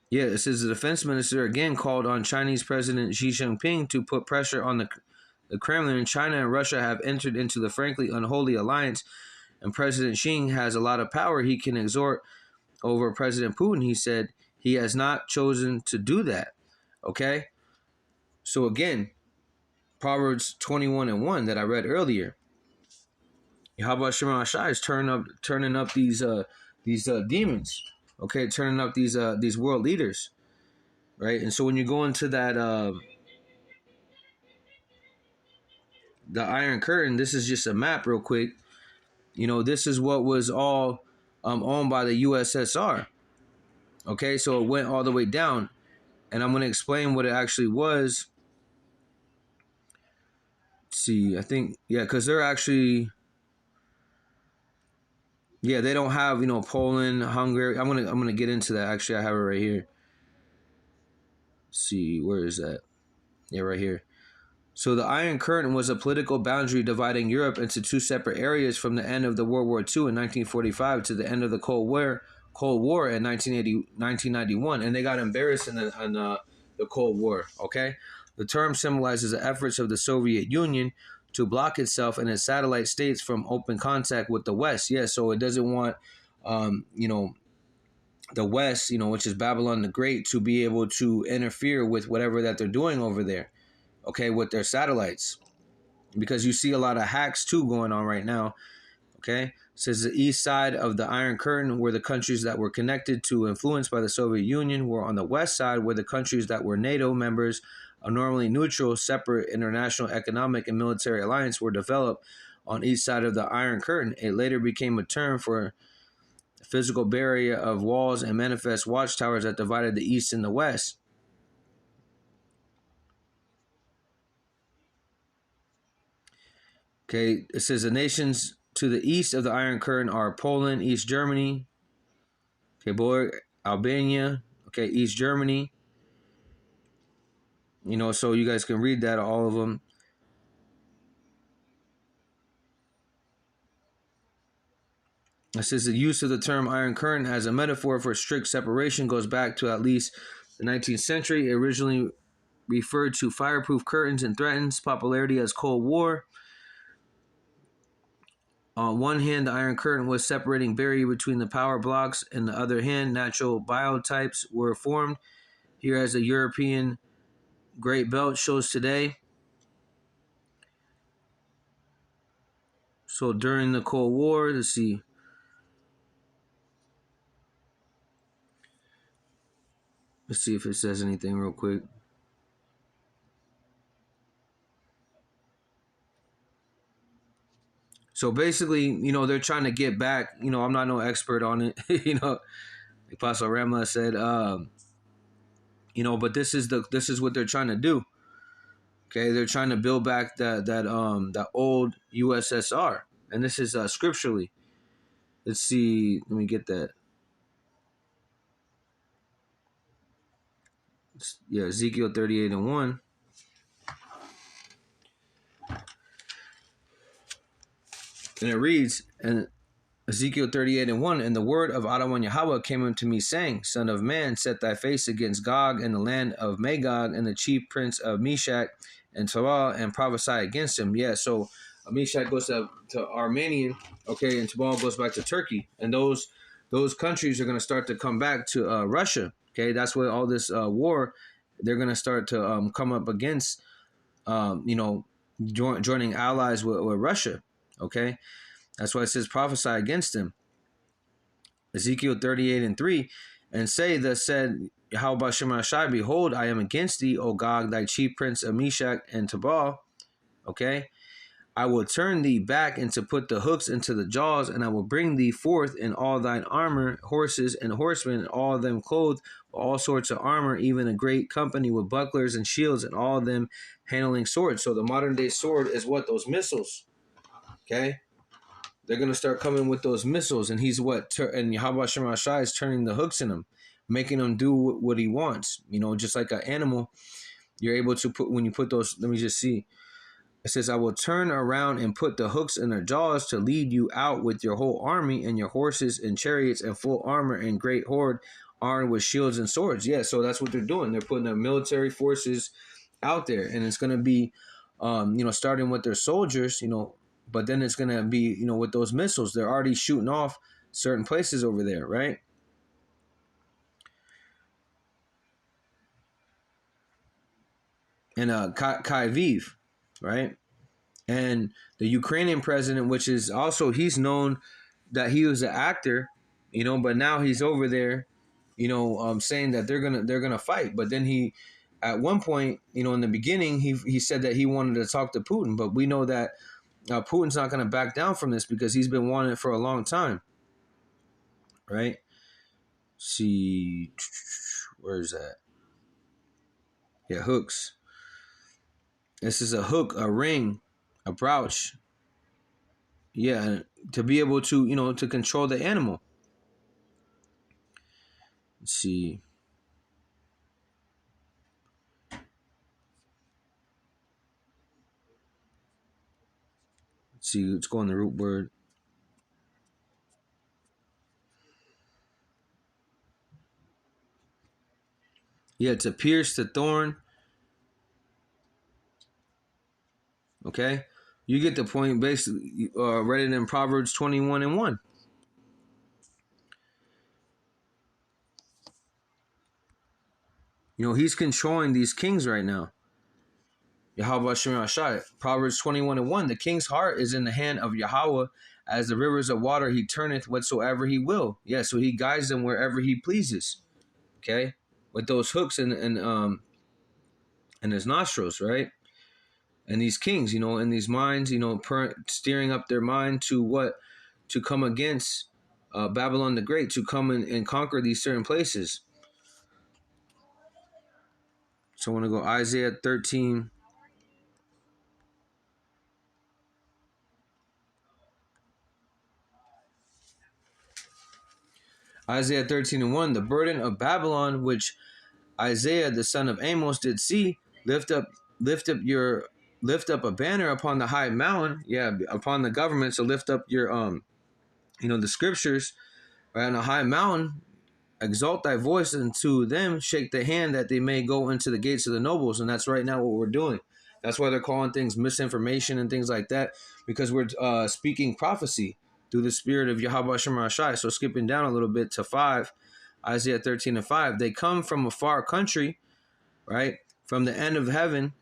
Speaker 1: yeah, it says the defense minister again called on Chinese President Xi Jinping to put pressure on the Kremlin. China and Russia have entered into the frankly unholy alliance, and President Xi has a lot of power he can exert over President Putin. He said he has not chosen to do that. Okay, so again, Proverbs 21:1 that I read earlier. How about Shema Shai is turning up these demons? Okay, turning up these world leaders, right? And so when you go into that the Iron Curtain, this is just a map, real quick. This is what was all owned by the USSR. Okay, so it went all the way down, and I'm going to explain what it actually was. Let's see, I think because they're actually. Yeah, they don't have, Poland, Hungary. I'm gonna get into that. Actually, I have it right here. Let's see, where is that? Yeah, right here. So the Iron Curtain was a political boundary dividing Europe into two separate areas from the end of the World War II in 1945 to the end of the Cold War in 1991, and they got embarrassed in the Cold War. Okay, the term symbolizes the efforts of the Soviet Union to block itself and its satellite states from open contact with the West. Yeah, so it doesn't want, the West, which is Babylon the Great, to be able to interfere with whatever that they're doing over there. Okay, with their satellites, because you see a lot of hacks too going on right now. Okay, it says the east side of the Iron Curtain were the countries that were connected to influenced by the Soviet Union, were on the west side where the countries that were NATO members, a normally neutral, separate international economic and military alliance, were developed on each side of the Iron Curtain. It later became a term for the physical barrier of walls and manifest watchtowers that divided the East and the West. Okay, it says the nations to the east of the Iron Curtain are Poland, East Germany, okay, Albania, okay, East Germany. So you guys can read that, all of them. It says the use of the term Iron Curtain as a metaphor for strict separation goes back to at least the 19th century. It originally referred to fireproof curtains and threatens popularity as Cold War. On one hand, the Iron Curtain was separating barrier between the power blocks, and the other hand, natural biotypes were formed. Here, as the European Great Belt shows today. So during the Cold War, let's see. Let's see if it says anything real quick. So basically, they're trying to get back. I'm not no expert on it, Apostle Rama said, but this is what they're trying to do. Okay, they're trying to build back that old USSR, and this is scripturally. Let's see. Let me get that. Yeah, Ezekiel 38:1. And it reads, and Ezekiel 38:1, and the word of Adonai Yahweh came unto me, saying, Son of man, set thy face against Gog and the land of Magog and the chief prince of Meshach and Tubal, and prophesy against him. Yeah, so Meshach goes to Armenian, okay, and Tubal goes back to Turkey, and those countries are going to start to come back to Russia. Okay, that's where all this war, they're going to start to come up against, joining allies with Russia. Okay. That's why it says prophesy against him. Ezekiel 38:3, and say, thus said Yahweh Shema Shai, behold, I am against thee, O Gog, thy chief prince of Meshach and Tubal. Okay. I will turn thee back and to put the hooks into the jaws, and I will bring thee forth in all thine armor, horses and horsemen, and all of them clothed with all sorts of armor, even a great company with bucklers and shields, and all of them handling swords. So the modern day sword is what? Those missiles. Okay. They're going to start coming with those missiles, and he's and Yahweh Shema Shai is turning the hooks in them, making them do what he wants. Just like an animal, you're able to put, when you put those, let me just see. It says, I will turn around and put the hooks in their jaws to lead you out with your whole army and your horses and chariots and full armor and great horde armed with shields and swords. Yeah, so that's what they're doing. They're putting their military forces out there, and it's going to be, starting with their soldiers, but then it's going to be, with those missiles. They're already shooting off certain places over there, right? And Kyiv, right? And the Ukrainian president, which is also, he's known that he was an actor, but now he's over there, saying that they're gonna fight. But then he, at one point, in the beginning, he said that he wanted to talk to Putin, but we know that Putin's not going to back down from this because he's been wanting it for a long time, right? See, where is that? Yeah, hooks. This is a hook, a ring, a brooch. Yeah, to be able to, to control the animal. Let's see. Let's go on the root word. Yeah, to pierce the thorn. Okay, you get the point. Basically, read it in Proverbs 21:1. He's controlling these kings right now. Yahweh Shema Shai. Proverbs 21:1. The king's heart is in the hand of Yahweh, as the rivers of water he turneth whatsoever he will. Yeah, so he guides them wherever he pleases. Okay, with those hooks in his nostrils, right? And these kings, and these minds, steering up their mind to come against Babylon the Great, to come and conquer these certain places. So I want to go Isaiah 13. Isaiah 13:1. The burden of Babylon, which Isaiah the son of Amos did see, lift up a banner upon the high mountain, upon the government. So lift up your the scriptures, right, on a high mountain. Exalt thy voice unto them, shake the hand that they may go into the gates of the nobles. And that's right now what we're doing. That's why they're calling things misinformation and things like that, because we're speaking prophecy through the spirit of Yahweh Shema Shai. So skipping down a little bit to 5, Isaiah 13:5. They come from a far country, right? From the end of heaven,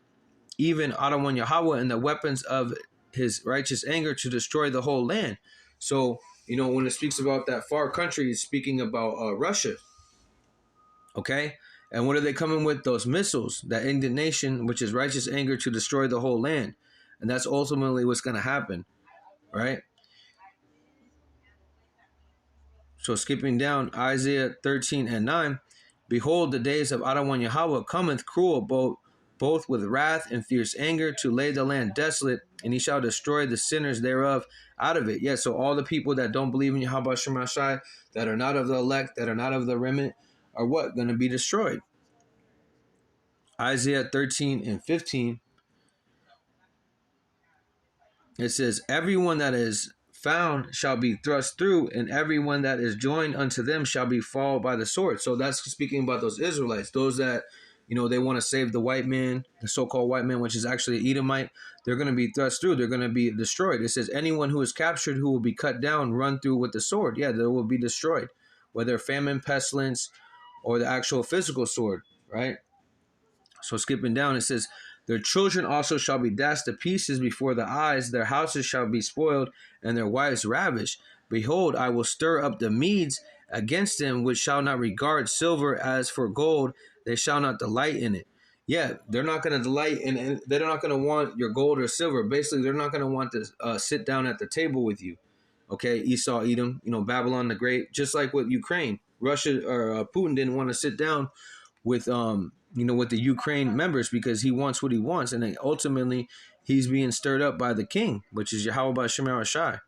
Speaker 1: even Adonai Yahweh, and the weapons of his righteous anger to destroy the whole land. So, when it speaks about that far country, it's speaking about Russia. Okay? And what are they coming with? Those missiles, that indignation, which is righteous anger to destroy the whole land. And that's ultimately what's going to happen, right? So skipping down, Isaiah 13 and 9. Behold, the days of Adawan Yahweh cometh cruel, both with wrath and fierce anger, to lay the land desolate, and he shall destroy the sinners thereof out of it. Yeah, so all the people that don't believe in Yahweh Shem Rashai, that are not of the elect, that are not of the remnant, are what? Going to be destroyed. Isaiah 13 and 15. It says, everyone that is found shall be thrust through, and everyone that is joined unto them shall be fall by the sword. So that's speaking about those Israelites, those that, they want to save the white man, the so-called white man, which is actually an Edomite. They're going to be thrust through. They're going to be destroyed. It says, anyone who is captured, who will be cut down, run through with the sword. Yeah, they will be destroyed, whether famine, pestilence, or the actual physical sword, right? So skipping down, it says, their children also shall be dashed to pieces before the eyes, their houses shall be spoiled, and their wives ravished. Behold, I will stir up the Medes against them, which shall not regard silver as for gold, they shall not delight in it. Yeah, they're not going to delight in it. They're not going to want your gold or silver. Basically, they're not going to want to sit down at the table with you. Okay, Esau, Edom, Babylon the Great, just like with Ukraine. Russia or Putin didn't want to sit down with with the Ukraine members because he wants what he wants, and then ultimately he's being stirred up by the king, which is Yahweh Shem Rashai.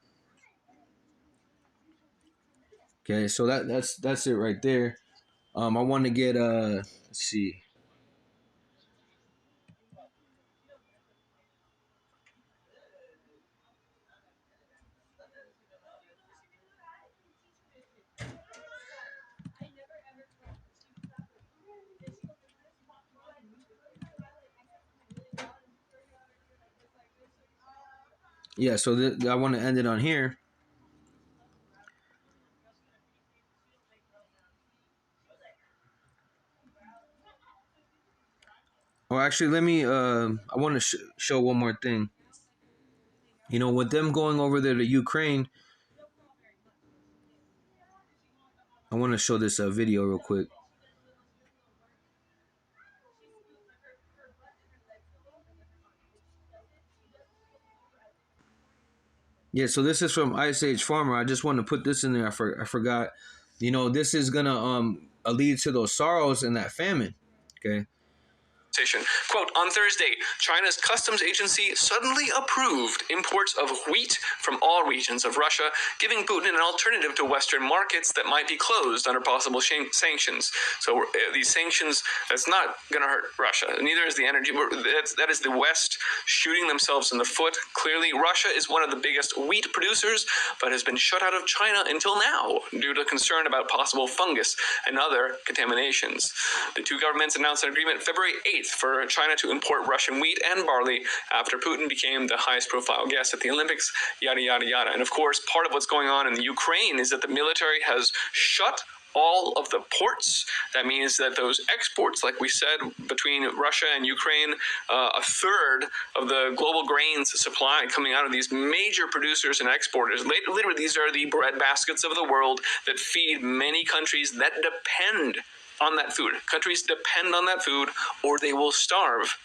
Speaker 1: Okay, so that's it right there. I want to get let's see. Yeah, so I want to end it on here. Oh, actually, let me. I want to show one more thing. With them going over there to Ukraine, I want to show this video real quick. Yeah, so this is from Ice Age Farmer. I just want to put this in there. I forgot. This is gonna lead to those sorrows and that famine. Okay.
Speaker 2: Quote, on Thursday, China's customs agency suddenly approved imports of wheat from all regions of Russia, giving Putin an alternative to Western markets that might be closed under possible sanctions. So these sanctions, that's not going to hurt Russia. Neither is the energy. That is the West shooting themselves in the foot. Clearly, Russia is one of the biggest wheat producers, but has been shut out of China until now due to concern about possible fungus and other contaminations. The two governments announced an agreement February 8th for China to import Russian wheat and barley after Putin became the highest profile guest at the Olympics, yada, yada, yada. And of course, part of what's going on in the Ukraine is that the military has shut all of the ports. That means that those exports, like we said, between Russia and Ukraine, a third of the global grains supply coming out of these major producers and exporters. Literally, these are the breadbaskets of the world that feed many countries that depend on that food. Countries depend on that food or they will starve.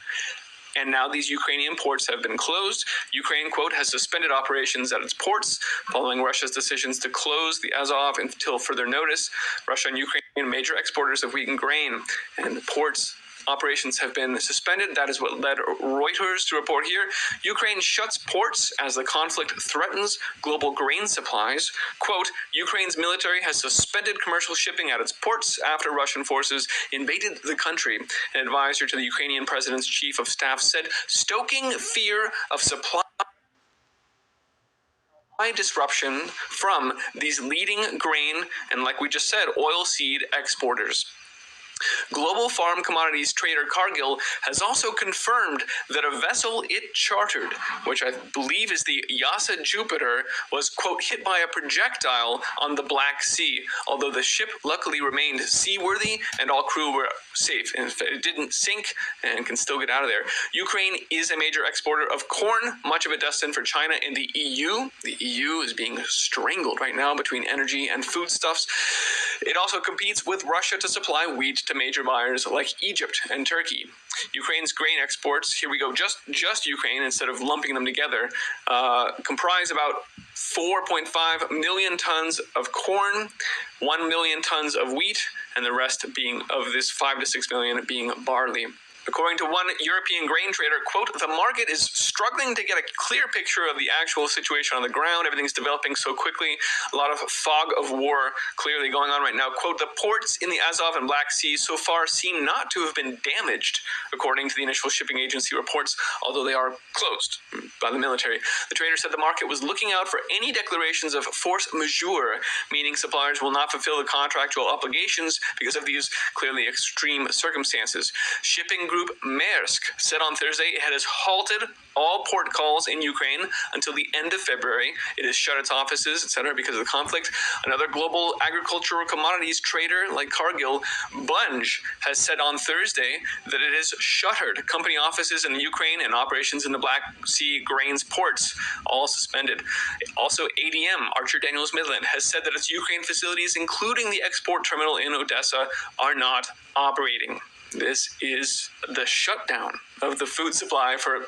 Speaker 2: And now these Ukrainian ports have been closed. Ukraine, quote, has suspended operations at its ports following Russia's decisions to close the Azov until further notice. Russia and Ukraine are major exporters of wheat and grain, and ports operations have been suspended. That is what led Reuters to report here. Ukraine shuts ports as the conflict threatens global grain supplies. Quote, Ukraine's military has suspended commercial shipping at its ports after Russian forces invaded the country. An advisor to the Ukrainian president's chief of staff said, stoking fear of supply disruption from these leading grain and, like we just said, oilseed exporters. Global farm commodities trader Cargill has also confirmed that a vessel it chartered, which I believe is the Yasa Jupiter, was, quote, hit by a projectile on the Black Sea, although the ship luckily remained seaworthy and all crew were safe. And it didn't sink and can still get out of there. Ukraine is a major exporter of corn, much of it destined for China and the EU. The EU is being strangled right now between energy and foodstuffs. It also competes with Russia to supply wheat to major buyers like Egypt and Turkey. Ukraine's grain exports, here we go, just Ukraine instead of lumping them together, comprise about 4.5 million tons of corn, 1 million tons of wheat, and the rest being of this 5 to 6 million being barley. According to one European grain trader, quote, the market is struggling to get a clear picture of the actual situation on the ground. Everything's developing so quickly. A lot of fog of war clearly going on right now. Quote, the ports in the Azov and Black Sea so far seem not to have been damaged, according to the initial shipping agency reports, although they are closed by the military. The trader said the market was looking out for any declarations of force majeure, meaning suppliers will not fulfill the contractual obligations because of these clearly extreme circumstances. Shipping group Maersk said on Thursday it has halted all port calls in Ukraine until the end of February. It has shut its offices, etc., because of the conflict. Another global agricultural commodities trader like Cargill, Bunge, has said on Thursday that it has shuttered company offices in Ukraine and operations in the Black Sea grains ports, all suspended. Also, ADM, Archer Daniels Midland, has said that its Ukraine facilities, including the export terminal in Odessa, are not operating. This is the shutdown of the food supply for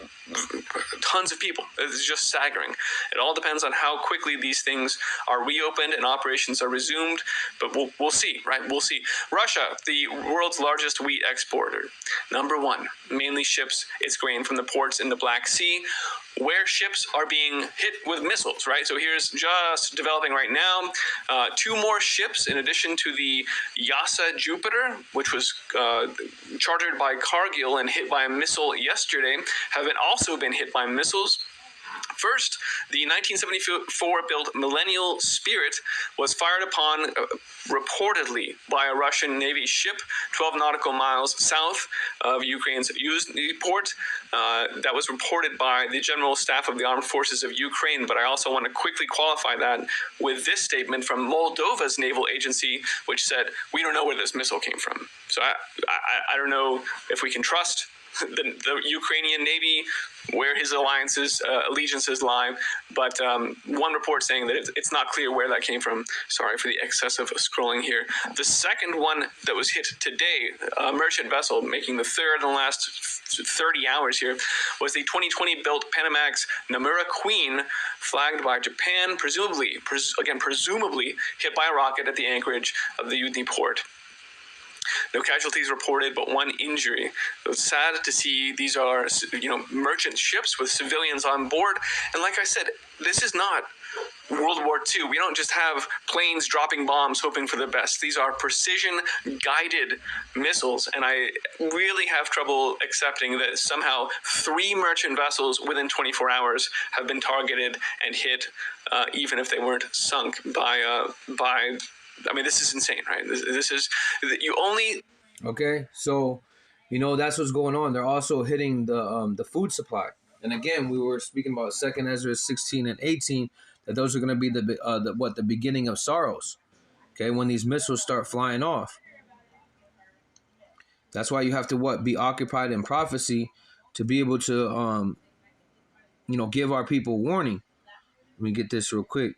Speaker 2: tons of people. It's just staggering. It all depends on how quickly these things are reopened and operations are resumed, but we'll see, right? We'll see. Russia, the world's largest wheat exporter, number one, mainly ships its grain from the ports in the Black Sea, where ships are being hit with missiles, right? So here's just developing right now, 2 more ships in addition to the Yasa Jupiter, which was chartered by Cargill and hit by a missile yesterday, have also been hit by missiles. First, the 1974-built Millennial Spirit was fired upon reportedly by a Russian Navy ship 12 nautical miles south of Ukraine's Yuzhny port. That was reported by the General Staff of the Armed Forces of Ukraine, but I also want to quickly qualify that with this statement from Moldova's naval agency, which said, we don't know where this missile came from. So I don't know if we can trust the Ukrainian Navy, where his allegiances lie, but one report saying that it's not clear where that came from. Sorry for the excessive scrolling here. The second one that was hit today, a merchant vessel, making the third in the last 30 hours here, was the 2020-built Panamax Namura Queen, flagged by Japan, presumably hit by a rocket at the anchorage of the Yuzhny port. No casualties reported, but 1 injury. It's sad to see these are, merchant ships with civilians on board. And like I said, this is not World War II. We don't just have planes dropping bombs hoping for the best. These are precision-guided missiles, and I really have trouble accepting that somehow 3 merchant vessels within 24 hours have been targeted and hit, even if they weren't sunk by I mean, this is insane, right? This is, you only...
Speaker 1: Okay, so, that's what's going on. They're also hitting the food supply. And again, we were speaking about 2 Ezra 16 and 18, that those are going to be the beginning of sorrows. Okay, when these missiles start flying off. That's why you have to, be occupied in prophecy to be able to, give our people warning. Let me get this real quick.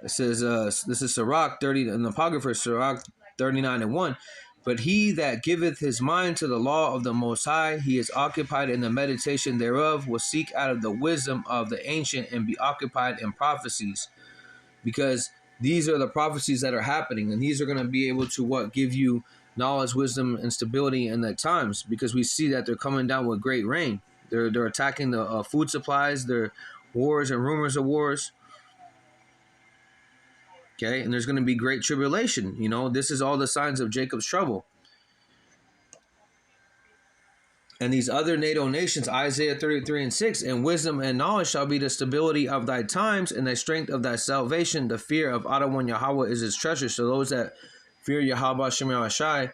Speaker 1: It says, this is Sirach 30, an apocrypha, Sirach 39 and 1. But he that giveth his mind to the law of the Most High, he is occupied in the meditation thereof, will seek out of the wisdom of the ancient and be occupied in prophecies. Because these are the prophecies that are happening, and these are going to be able to give you knowledge, wisdom, and stability in the times, because we see that they're coming down with great rain. They're attacking the food supplies, their wars and rumors of wars. Okay, and there's going to be great tribulation. This is all the signs of Jacob's trouble. And these other NATO nations, Isaiah 33 and 6, and wisdom and knowledge shall be the stability of thy times, and the strength of thy salvation. The fear of Adonai Yahweh is his treasure. So those that fear Yahweh Shem Shai,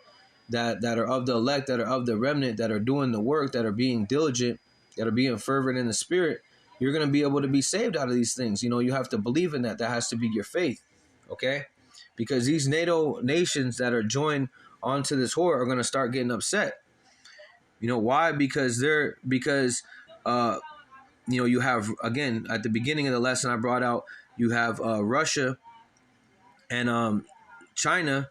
Speaker 1: that are of the elect, that are of the remnant, that are doing the work, that are being diligent, that are being fervent in the spirit, you're going to be able to be saved out of these things. You have to believe in that. That has to be your faith. Okay, because these NATO nations that are joined onto this whore are going to start getting upset. Why? Because you have, again, at the beginning of the lesson I brought out, you have Russia and China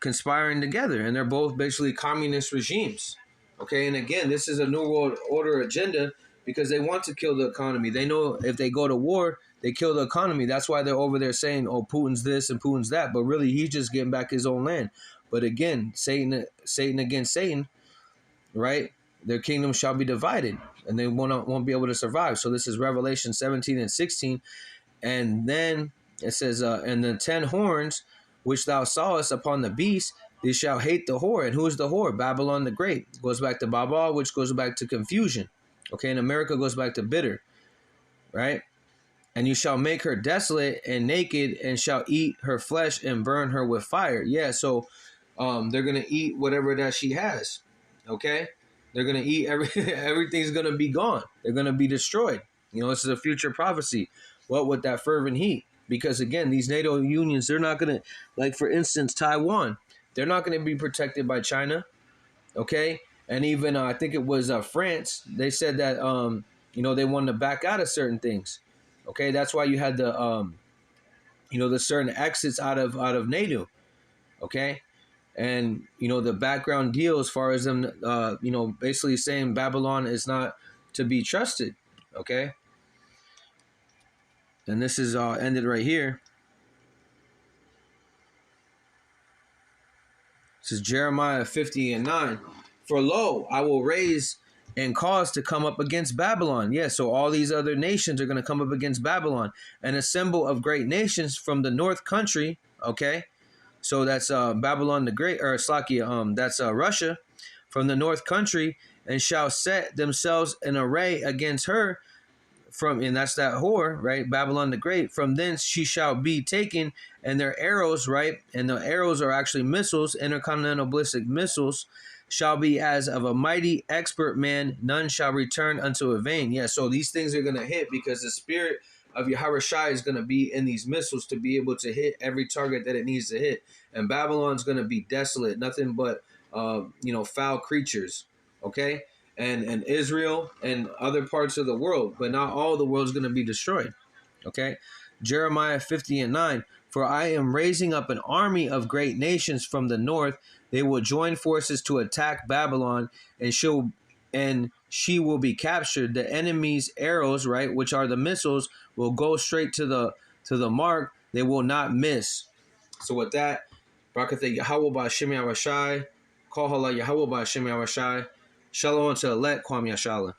Speaker 1: conspiring together, and they're both basically communist regimes. Okay, and again, this is a new world order agenda because they want to kill the economy. They know if they go to war, they kill the economy. That's why they're over there saying, "Oh, Putin's this and Putin's that," but really, he's just getting back his own land. But again, Satan against Satan, right? Their kingdom shall be divided, and they won't be able to survive. So this is Revelation 17 and 16, and then it says, "And the 10 horns which thou sawest upon the beast, they shall hate the whore." And who is the whore? Babylon the Great. Goes back to Babel, which goes back to confusion. Okay, in America goes back to bitter, right? "And you shall make her desolate and naked, and shall eat her flesh and burn her with fire." Yeah, so they're gonna eat whatever that she has. Okay, they're gonna eat everything's gonna be gone. They're gonna be destroyed. You know, this is a future prophecy. What with that fervent heat? Because again, these NATO unions, they're not gonna, like for instance, Taiwan, they're not gonna be protected by China. Okay, and even I think it was France. They said that they wanted to back out of certain things. Okay, that's why you had the the certain exits out of NATO. Okay, and the background deal as far as them basically saying Babylon is not to be trusted. Okay, and this is ended right here. This is Jeremiah 50 and 9. "For lo, I will raise and cause to come up against Babylon." Yeah, so all these other nations are going to come up against Babylon. "And assemble of great nations from the north country." Okay, so that's Babylon the Great, or Slakia, that's Russia, "from the north country, and shall set themselves in array against her." And that's that whore, right? Babylon the Great. "From thence she shall be taken, and their arrows," right? And the arrows are actually missiles, intercontinental ballistic missiles, "shall be as of a mighty expert man, none shall return unto a vain." Yeah, so these things are going to hit because the spirit of Yahushua is going to be in these missiles to be able to hit every target that it needs to hit. And Babylon's going to be desolate, nothing but, foul creatures, okay? And Israel and other parts of the world, but not all the world is going to be destroyed. Okay, Jeremiah 50 and 9. "For I am raising up an army of great nations from the north. They will join forces to attack Babylon, and she will be captured. The enemy's arrows," right, which are the missiles, "will go straight to the mark. They will not miss." So with that, Barakatha Yahweh Ba'Shem Yahushai, Call Hala Yahweh Ba'Shem Yahushai. Shalom to elect Kwam Yashala.